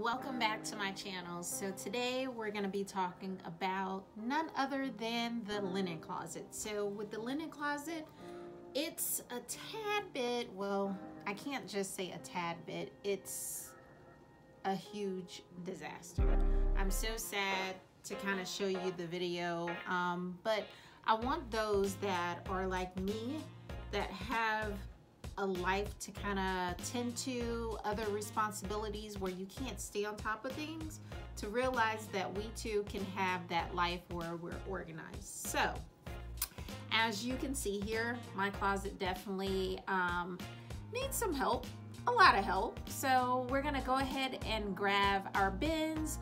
Welcome back to my channel. So today we're going to be talking about none other than the linen closet. So with the linen closet, it's a tad bit, well, I can't just say a tad bit, it's a huge disaster. I'm so sad to kind of show you the video, but I want those that are like me, that have a life to kind of tend to, other responsibilities where you can't stay on top of things, to realize that we too can have that life where we're organized. So as you can see here, my closet definitely needs some help, a lot of help. So we're gonna go ahead and grab our bins.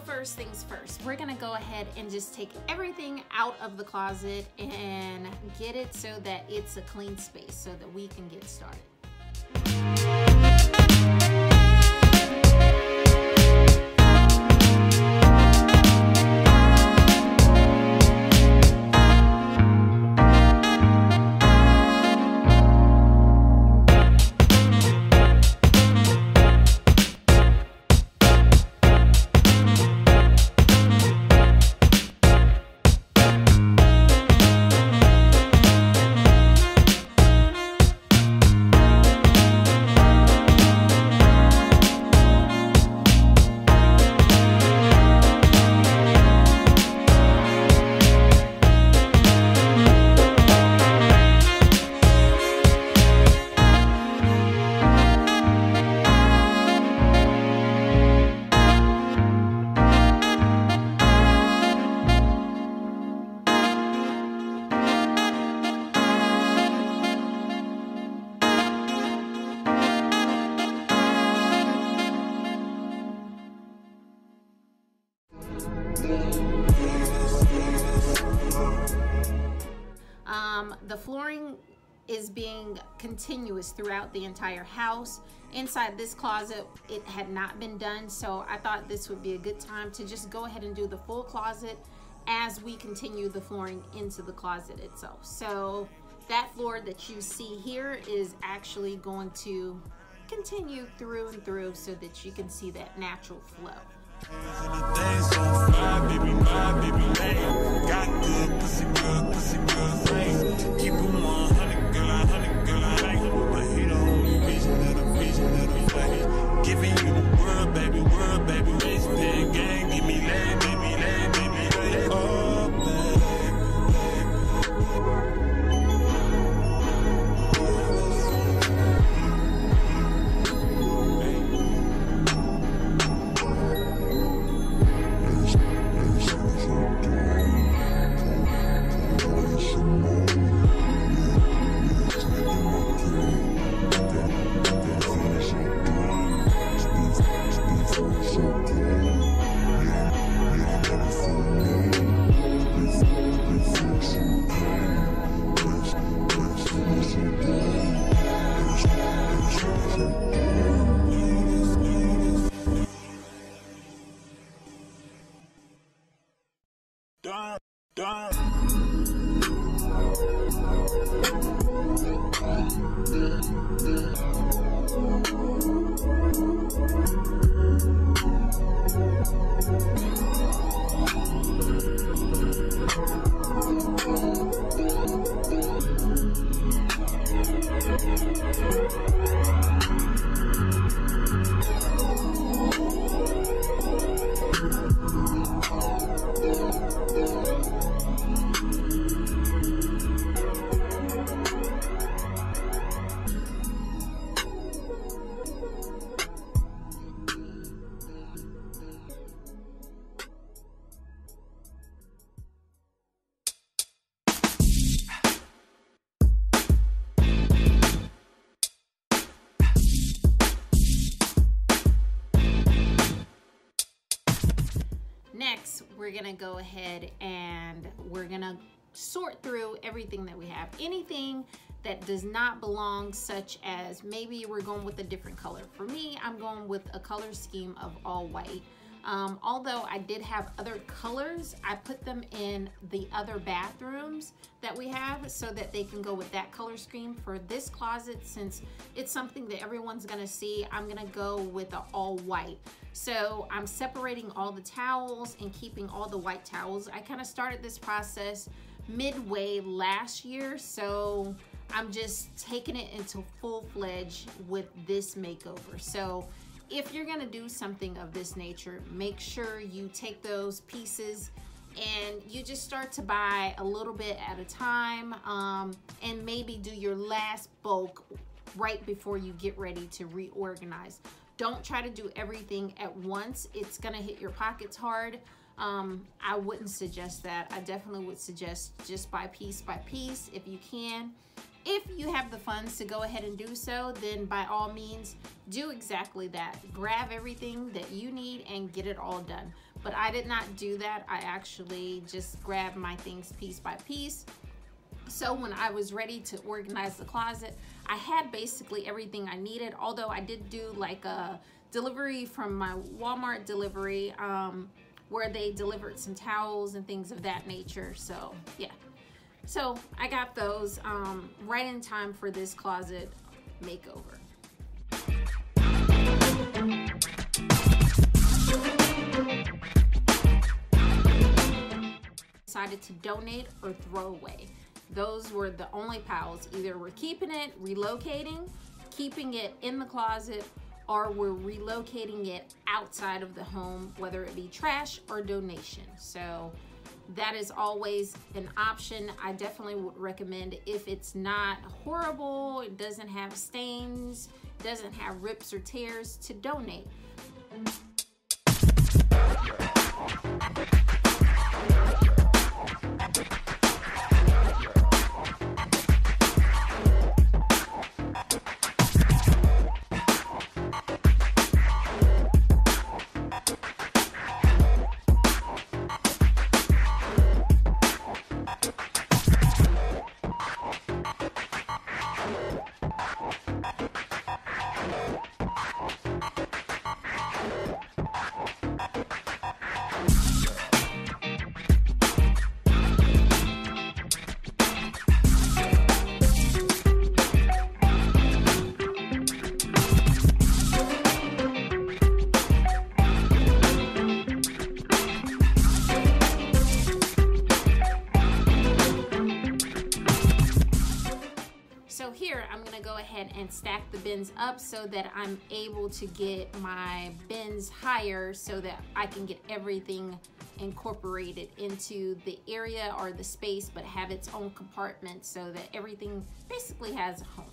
First things first, we're gonna go ahead and just take everything out of the closet and get it so that it's a clean space so that we can get started. The flooring is being continuous throughout the entire house. Inside this closet, it had not been done, so I thought this would be a good time to just go ahead and do the full closet as we continue the flooring into the closet itself. So that floor that you see here is actually going to continue through and through so that you can see that natural flow. Giving you the world, baby, race that gang, give me land, baby, oh, next we're gonna go ahead and we're gonna sort through everything that we have. Anything that does not belong, such as maybe we're going with a different color. For me, I'm going with a color scheme of all white. Although I did have other colors, I put them in the other bathrooms that we have so that they can go with that color scheme. For this closet, since it's something that everyone's gonna see, I'm gonna go with an all white. So I'm separating all the towels and keeping all the white towels. I kind of started this process midway last year, so I'm just taking it into full-fledged with this makeover. So if you're gonna do something of this nature, make sure you take those pieces and you just start to buy a little bit at a time, and maybe do your last bulk right before you get ready to reorganize. Don't try to do everything at once. It's gonna hit your pockets hard. I wouldn't suggest that. I definitely would suggest just buy piece by piece if you can. If you have the funds to go ahead and do so, then by all means, do exactly that. Grab everything that you need and get it all done. But I did not do that. I actually just grabbed my things piece by piece. So when I was ready to organize the closet, I had basically everything I needed, although I did do like a delivery from my Walmart delivery, where they delivered some towels and things of that nature. So yeah. So I got those right in time for this closet makeover. Decided to donate or throw away. Those were the only piles. Either we're keeping it, relocating, keeping it in the closet, or we're relocating it outside of the home, whether it be trash or donation. So that is always an option. I definitely would recommend, if it's not horrible, it doesn't have stains, doesn't have rips or tears, to donate. So here I'm gonna go ahead and stack the bins up so that I'm able to get my bins higher so that I can get everything incorporated into the area or the space, but have its own compartment so that everything basically has a home.